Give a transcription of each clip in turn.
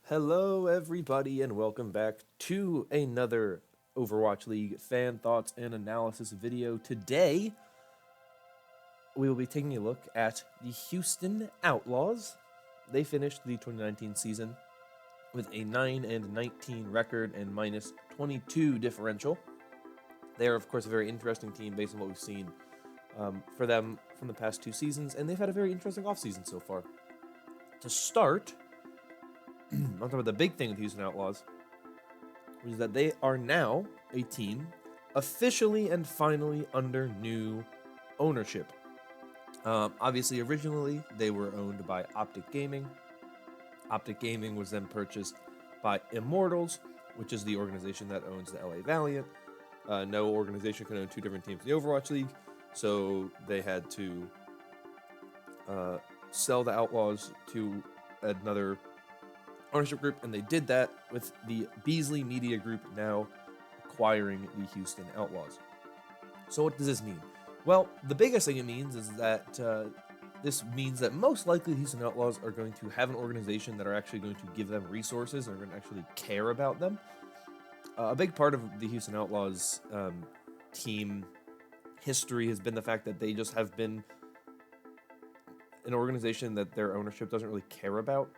Hello, everybody, and welcome back to another Overwatch League fan thoughts and analysis video. Today, we will be taking a look at the Houston Outlaws. They finished the 2019 season with a 9-19 record and minus 22 differential. They are, of course, a very interesting team based on what we've seen for them from the past two seasons, and they've had a very interesting offseason so far. To start, I'll talk about the big thing with Houston Outlaws, which is that they are now a team officially and finally under new ownership. Obviously, originally, they were owned by Optic Gaming. Optic Gaming was then purchased by Immortals, which is the organization that owns the LA Valiant. No organization can own two different teams in the Overwatch League, so they had to sell the Outlaws to another ownership group, and they did that with the Beasley Media Group now acquiring the Houston Outlaws. So what does this mean? Well, the biggest thing it means is that this means that most likely the Houston Outlaws are going to have an organization that are actually going to give them resources and are going to actually care about them. A big part of the Houston Outlaws team history has been the fact that they just have been an organization that their ownership doesn't really care about.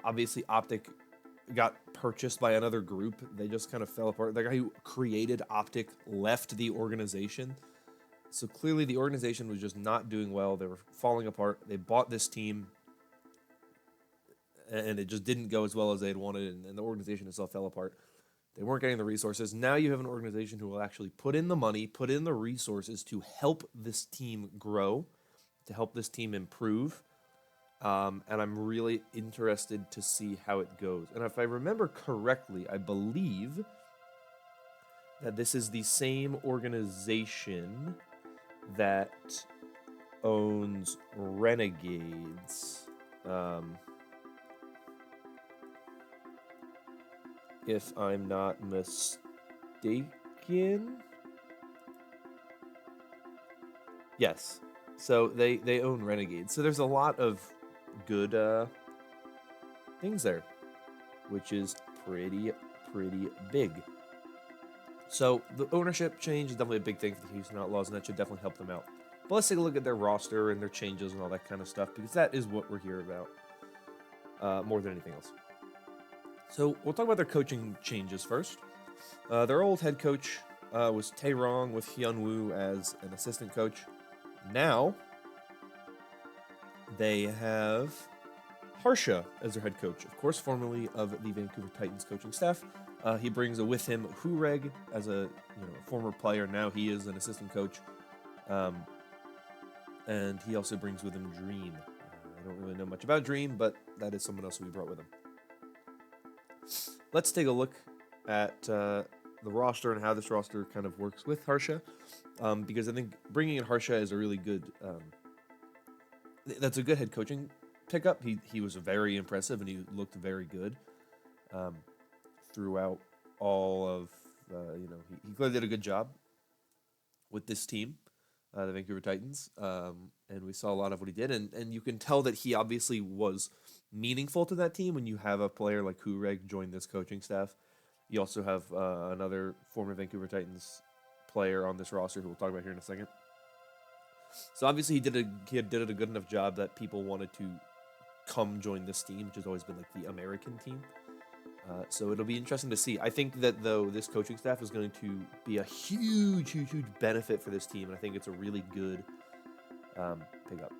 Obviously Optic got purchased by another group. They just kind of fell apart. The guy who created Optic left the organization. So clearly the organization was just not doing well. They were falling apart. They bought this team, and it just didn't go as well as they had wanted, and the organization itself fell apart. They weren't getting the resources. Now you have an organization who will actually put in the money, put in the resources to help this team grow, to help this team improve. And I'm really interested to see how it goes. And if I remember correctly, I believe that this is the same organization that owns Renegades. If I'm not mistaken. Yes. So they own Renegades. So there's a lot of good things there, which is pretty big. So the ownership change is definitely a big thing for the Houston Outlaws, and that should definitely help them out. But let's take a look at their roster and their changes and all that kind of stuff, because that is what we're here about more than anything else. So we'll talk about their coaching changes first. Their old head coach was Tae Rong with Hyun Woo as an assistant coach. Now they have Harsha as their head coach, of course, formerly of the Vancouver Titans coaching staff. He brings with him Hureg as a former player. Now he is an assistant coach, and he also brings with him Dream. I don't really know much about Dream, but that is someone else who he brought with him. Let's take a look at the roster and how this roster kind of works with Harsha, because I think bringing in Harsha is a really good. That's a good head coaching pickup. He was very impressive, and he looked very good throughout all of. He clearly did a good job with this team, the Vancouver Titans, and we saw a lot of what he did, and you can tell that he obviously was meaningful to that team when you have a player like Hureg join this coaching staff. You also have another former Vancouver Titans player on this roster who we'll talk about here in a second. So obviously he did a good enough job that people wanted to come join this team, which has always been like the American team. So it'll be interesting to see. I think that, though, this coaching staff is going to be a huge benefit for this team, and I think it's a really good pickup.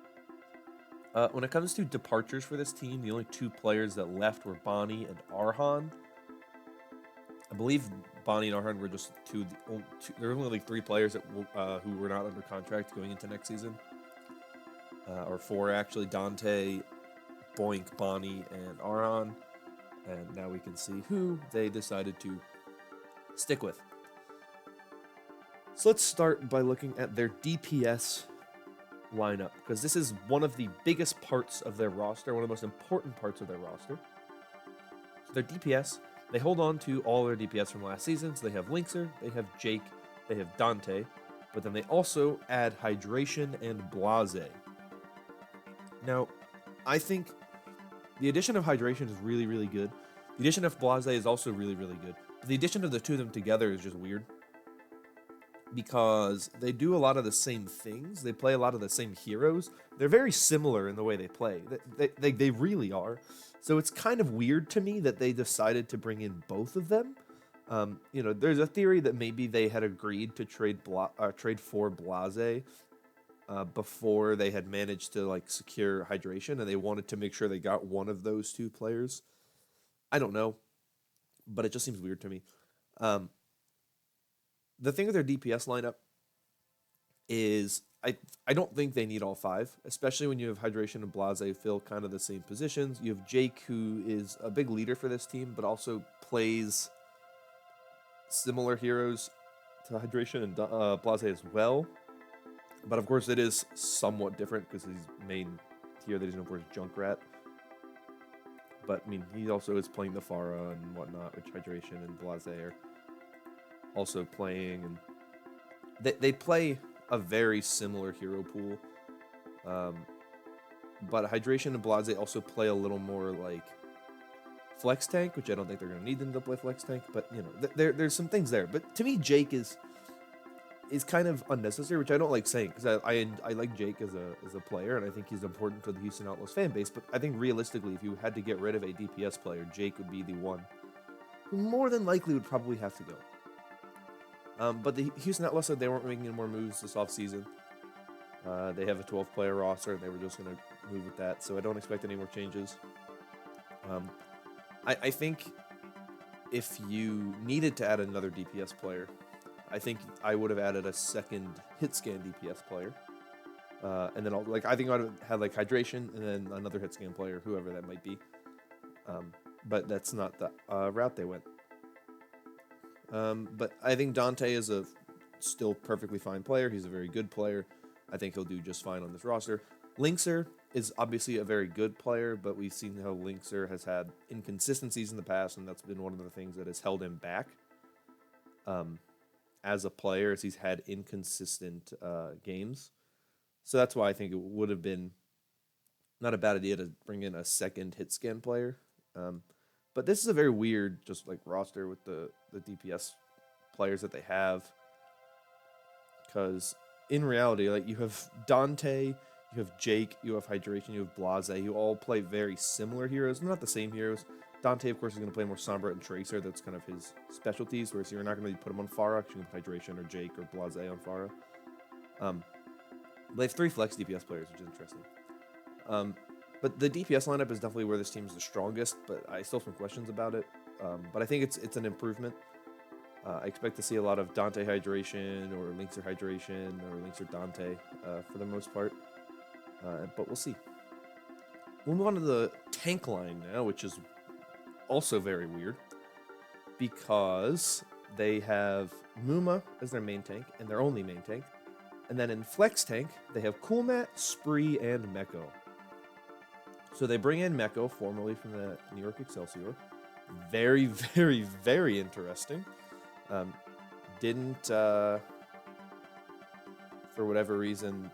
When it comes to departures for this team, the only two players that left were Bonnie and Arhan. I believe Bonnie and Arhan were just two. There were only like three players that who were not under contract going into next season, or four actually: Dante, Boink, Bonnie, and Arhan. And now we can see who they decided to stick with. So let's start by looking at their DPS lineup, because this is one of the biggest parts of their roster, one of the most important parts of their roster. So their DPS, they hold on to all their DPS from last season. So they have Linkser, they have Jake, they have Dante, but then they also add Hydration and Blase. Now, I think The addition of Hydration is really, really good. The addition of Blase is also really, really good. But the addition of the two of them together is just weird because they do a lot of the same things. They play a lot of the same heroes. They're very similar in the way they play. They really are. So it's kind of weird to me that they decided to bring in both of them. There's a theory that maybe they had agreed to trade for Blase before they had managed to like secure Hydration, and they wanted to make sure they got one of those two players. I don't know, but it just seems weird to me. The thing with their DPS lineup is I don't think they need all five, especially when you have Hydration and Blase fill kind of the same positions. You have Jake, who is a big leader for this team, but also plays similar heroes to Hydration and Blase as well. But of course, it is somewhat different because his main tier that he's known for is Junkrat. But I mean, he also is playing the Pharah and whatnot, which Hydration and Blase are also playing, and they play a very similar hero pool. But Hydration and Blase also play a little more like flex tank, which I don't think they're going to need them to play flex tank. But there's some things there. But to me, Jake is kind of unnecessary, which I don't like saying because I like Jake as a player, and I think he's important for the Houston Outlaws fan base. But I think realistically, if you had to get rid of a DPS player, Jake would be the one who more than likely would probably have to go. But the Houston Outlaws said they weren't making any more moves this offseason. They have a 12-player roster, and they were just going to move with that, so I don't expect any more changes. I think if you needed to add another DPS player, I think I would have added a second hit scan DPS player. And then I think I would have had like Hydration and then another hit scan player, whoever that might be. But that's not the route they went. But I think Dante is a still perfectly fine player. He's a very good player. I think he'll do just fine on this roster. Linkser is obviously a very good player, but we've seen how Linkser has had inconsistencies in the past, and that's been one of the things that has held him back as a player, as he's had inconsistent games. So that's why I think it would have been not a bad idea to bring in a second hit scan player. But this is a very weird, just like roster with the DPS players that they have. Because in reality, like you have Dante, you have Jake, you have Hydration, you have Blase, who all play very similar heroes, not the same heroes. Dante, of course, is going to play more Sombra and Tracer. That's kind of his specialties, whereas you're not going to put him on Pharah, because you can put Hydration or Jake or Blase on Pharah. They have 3 flex DPS players, which is interesting. But the DPS lineup is definitely where this team is the strongest, but I still have some questions about it. But I think it's an improvement. I expect to see a lot of Dante Hydration or Linkser Hydration or Linkser Dante for the most part. But we'll see. We'll move on to the tank line now, which is also very weird because they have Muma as their main tank and their only main tank. And then in Flex Tank, they have Coolmat, Spree, and Meko. So they bring in Meko, formerly from the New York Excelsior. Very, very, very interesting. Didn't, for whatever reason,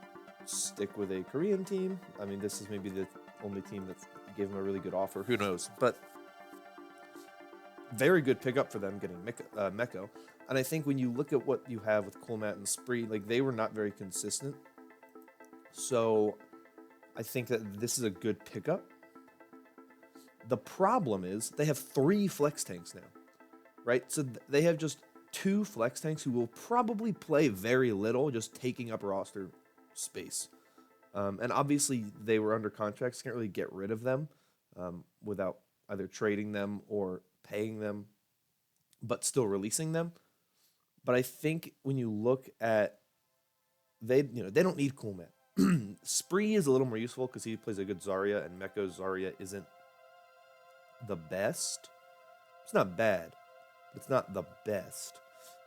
stick with a Korean team. I mean, this is maybe the only team that gave him a really good offer. Who knows? But very good pickup for them getting Meko. And I think when you look at what you have with Coolmat and Spree, like they were not very consistent. So I think that this is a good pickup. The problem is they have 3 flex tanks now, right? So they have just 2 flex tanks who will probably play very little, just taking up roster space. And obviously they were under contracts, can't really get rid of them without either trading them or paying them, but still releasing them. But I think when you look at they don't need Coolmat. Spree is a little more useful because he plays a good Zarya, and Meko's Zarya isn't the best. It's not bad, but it's not the best.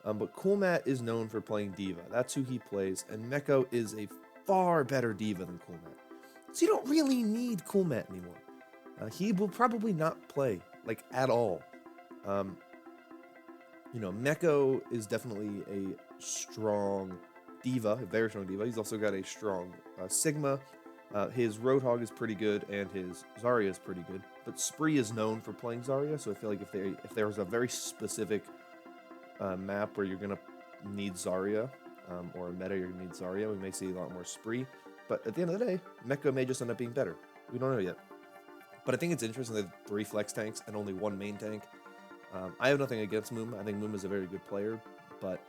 But Coolmat is known for playing Diva. That's who he plays, and Meko is a far better Diva than Coolmat. So you don't really need Coolmat anymore. He will probably not play, like, at all. Meko is definitely a strong Diva, a very strong Diva. He's also got a strong Sigma, His Roadhog is pretty good, and his Zarya is pretty good. But Spree is known for playing Zarya, so I feel like if there's a very specific map where you're gonna need Zarya, or a meta you're gonna need Zarya, we may see a lot more Spree. But at the end of the day, Mecha may just end up being better. We don't know yet. But I think it's interesting they have 3 flex tanks and only 1 main tank. I have nothing against Moom. I think Moom is a very good player, but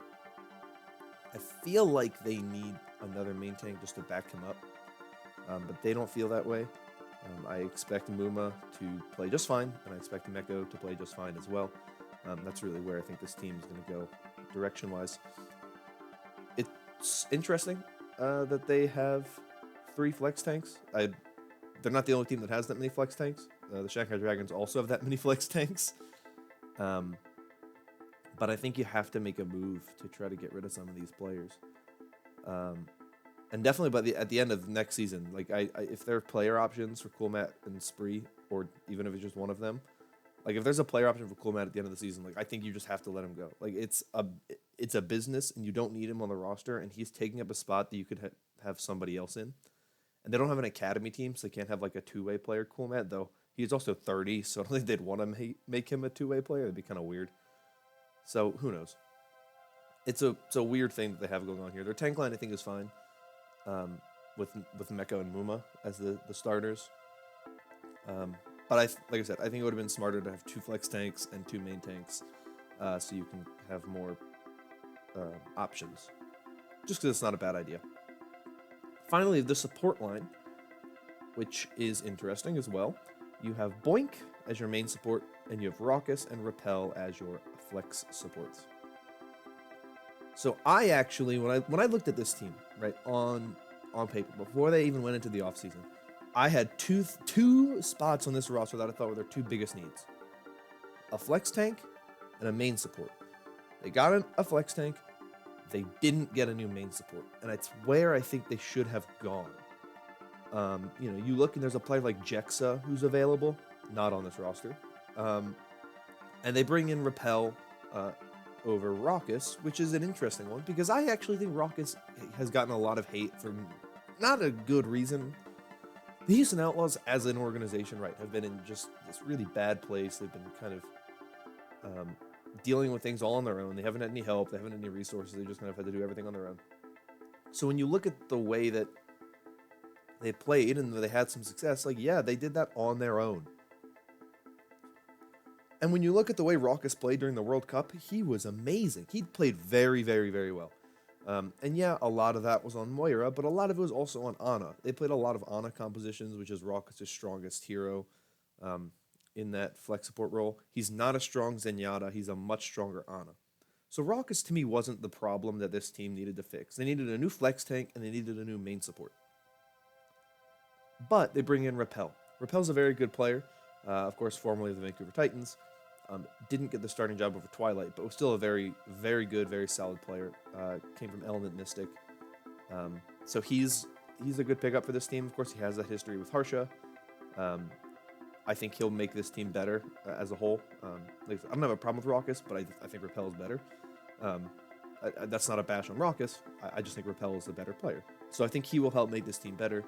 I feel like they need another main tank just to back him up. But they don't feel that way. I expect Muma to play just fine, and I expect Meko to play just fine as well. That's really where I think this team is going to go direction-wise. It's interesting that they have 3 flex tanks. They're not the only team that has that many flex tanks. The Shanghai Dragons also have that many flex tanks. But I think you have to make a move to try to get rid of some of these players. And definitely at the end of next season, like if there are player options for Coolmat and Spree, or even if it's just one of them, like if there's a player option for Coolmat at the end of the season, like I think you just have to let him go. Like it's a business, and you don't need him on the roster, and he's taking up a spot that you could have somebody else in. And they don't have an academy team, so they can't have like a 2-way player Coolmat, though he's also 30, so I don't think they'd want to make him a 2-way player. It'd be kind of weird. So who knows? It's a weird thing that they have going on here. Their tank line I think is fine. With Meko and Muma as the starters. But like I said, I think it would have been smarter to have 2 flex tanks and 2 main tanks, so you can have more options. Just because it's not a bad idea. Finally, the support line, which is interesting as well. You have Boink as your main support, and you have Raucous and Repel as your flex supports. So I actually, when I looked at this team, right, on paper, before they even went into the offseason, I had two spots on this roster that I thought were their 2 biggest needs. A flex tank and a main support. They got a flex tank. They didn't get a new main support. And it's where I think they should have gone. You look and there's a player like Jexa who's available, not on this roster. And they bring in Repel over Raucous, which is an interesting one, because I actually think Raucous has gotten a lot of hate for not a good reason. The Houston Outlaws, as an organization, right, have been in just this really bad place. They've been kind of dealing with things all on their own. They haven't had any help. They haven't had any resources. They just kind of had to do everything on their own. So when you look at the way that they played and they had some success, like, yeah, they did that on their own. And when you look at the way Raucous played during the World Cup, he was amazing. He played very, very, very well. And yeah, a lot of that was on Moira, but a lot of it was also on Ana. They played a lot of Ana compositions, which is Raucous' strongest hero in that flex support role. He's not a strong Zenyatta. He's a much stronger Ana. So Raucous, to me, wasn't the problem that this team needed to fix. They needed a new flex tank, and they needed a new main support. But they bring in Repel. Repel's a very good player. Of course, formerly of the Vancouver Titans. Didn't get the starting job over Twilight, but was still a very, very good, very solid player. Came from Element Mystic. So he's a good pickup for this team. Of course, he has that history with Harsha. I think he'll make this team better as a whole. I don't have a problem with Raucous, but I think Repel is better. That's not a bash on Raucous. I just think Repel is the better player. So I think he will help make this team better.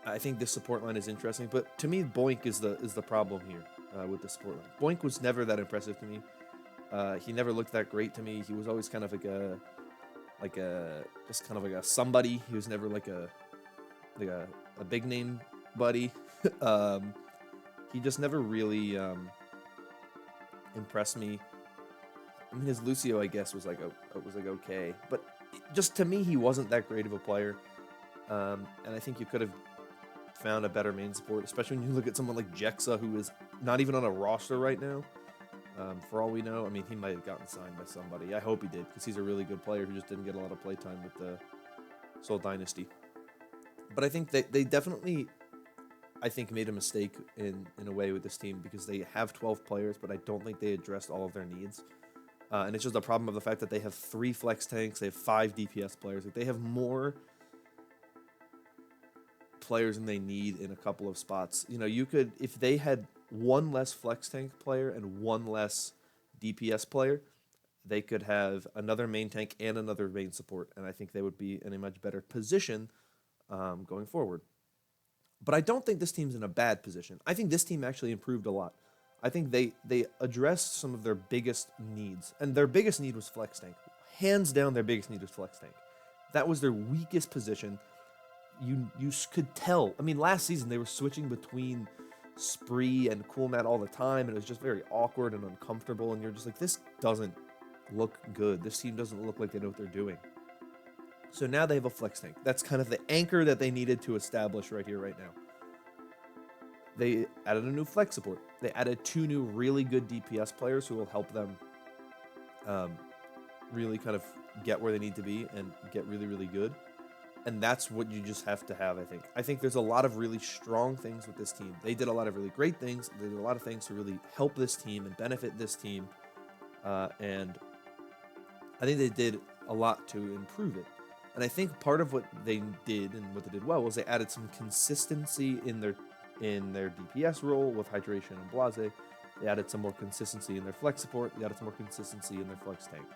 I think this support line is interesting, but to me, Boink is the problem here with the support line. Boink was never that impressive to me. He never looked that great to me. He was always kind of like a somebody. He was never like a big name buddy. He just never really impressed me. I mean, his Lucio, I guess, was okay, but just to me, he wasn't that great of a player. And I think you could have found a better main support, especially when you look at someone like Jexa, who is not even on a roster right now. For all we know, I mean, he might have gotten signed by somebody. I hope he did, because he's a really good player who just didn't get a lot of playtime with the Seoul Dynasty. But I think they definitely, made a mistake in a way with this team, because they have 12 players, but I don't think they addressed all of their needs. And it's just a problem of the fact that they have 3 flex tanks, they have 5 DPS players. Like, they have more players than they need in a couple of spots. You could, if they had 1 less flex tank player and 1 less DPS player, they could have another main tank and another main support, and I think they would be in a much better position going forward. But I don't think this team's in a bad position. I think this team actually improved a lot. I think they addressed some of their biggest needs, and their biggest need was flex tank. Hands down, their biggest need was flex tank. That was their weakest position. You could tell. I mean, last season they were switching between Spree and Cool Matt all the time, and it was just very awkward and uncomfortable. And you're just like, this doesn't look good. This team doesn't look like they know what they're doing. So now they have a flex tank. That's kind of the anchor that they needed to establish right here, right now. They added a new flex support. They added 2 new really good DPS players who will help them really kind of get where they need to be and get really, really good. And that's what you just have to have, I think. I think there's a lot of really strong things with this team. They did a lot of really great things. They did a lot of things to really help this team and benefit this team. And I think they did a lot to improve it. And I think part of what they did and what they did well was they added some consistency in their DPS role with Hydration and Blase. They added some more consistency in their flex support. They added some more consistency in their flex tank.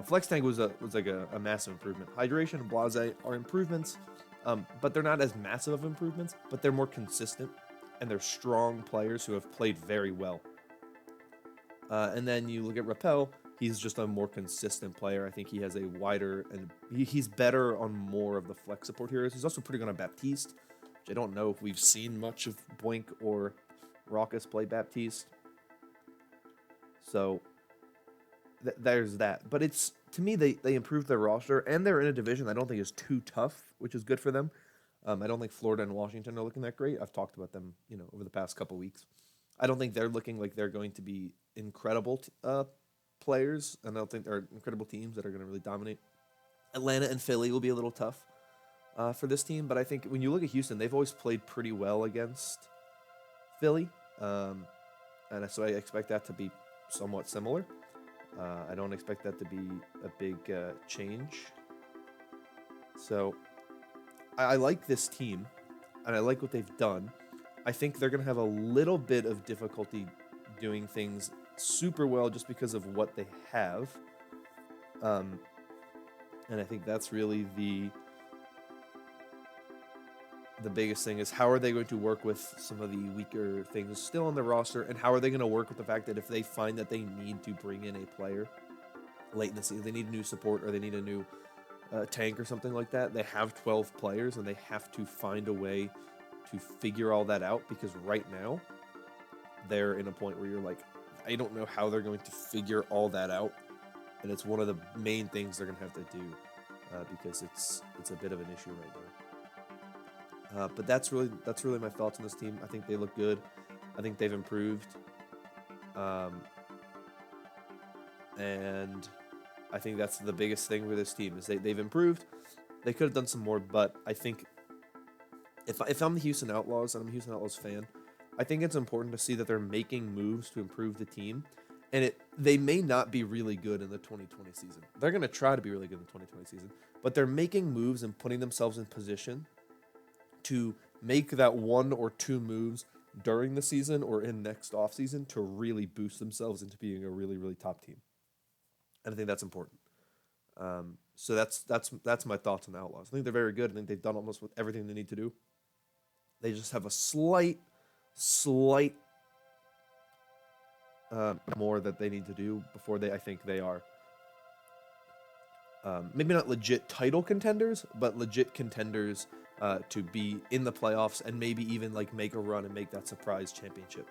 Flex tank was like a massive improvement. Hydration and Blase are improvements, but they're not as massive of improvements, but they're more consistent, and they're strong players who have played very well. And then you look at Rappel, he's just a more consistent player. I think he has a wider, and he's better on more of the flex support heroes. He's also pretty good on Baptiste, which I don't know if we've seen much of Boink or Raucus play Baptiste. So there's that. But it's, to me, they improved their roster, and they're in a division I don't think is too tough, which is good for them. I don't think Florida and Washington are looking that great. I've talked about them, over the past couple weeks. I don't think they're looking like they're going to be incredible players, and I don't think they're incredible teams that are going to really dominate. Atlanta and Philly will be a little tough for this team, but I think when you look at Houston, they've always played pretty well against Philly, and so I expect that to be somewhat similar. I don't expect that to be a big change. So I like this team, and I like what they've done. I think they're going to have a little bit of difficulty doing things super well just because of what they have. And I think that's really the biggest thing, is how are they going to work with some of the weaker things still on the roster, and how are they going to work with the fact that if they find that they need to bring in a player late in the season, they need new support or they need a new tank or something like that, they have 12 players and they have to find a way to figure all that out, because right now they're in a point where you're like, I don't know how they're going to figure all that out, and it's one of the main things they're going to have to do because it's a bit of an issue right now. But that's really my thoughts on this team. I think they look good. I think they've improved, and I think that's the biggest thing with this team, is they've improved. They could have done some more, but I think if I'm the Houston Outlaws and I'm a Houston Outlaws fan, I think it's important to see that they're making moves to improve the team. And they may not be really good in the 2020 season. They're going to try to be really good in the 2020 season, but they're making moves and putting themselves in position to make that 1 or 2 moves during the season or in next offseason to really boost themselves into being a really, really top team. And I think that's important. So that's my thoughts on the Outlaws. I think they're very good. I think they've done almost everything they need to do. They just have a slight more that they need to do before I think they are maybe not legit title contenders, but legit contenders to be in the playoffs and maybe even like make a run and make that surprise championship.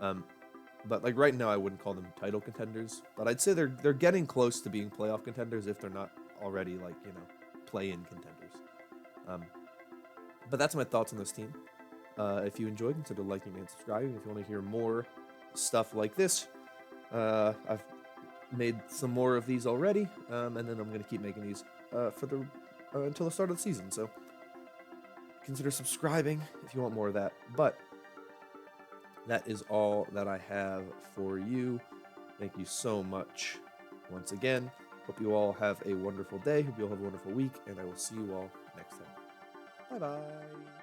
But like right now, I wouldn't call them title contenders, but I'd say they're getting close to being playoff contenders if they're not already like play-in contenders. But that's my thoughts on this team. If you enjoyed, consider liking and subscribing. If you want to hear more stuff like this, I've made some more of these already, and then I'm going to keep making these until the start of the season. So consider subscribing if you want more of that. But that is all that I have for you. Thank you so much once again. Hope you all have a wonderful day. Hope you all have a wonderful week, and I will see you all next time. Bye-bye.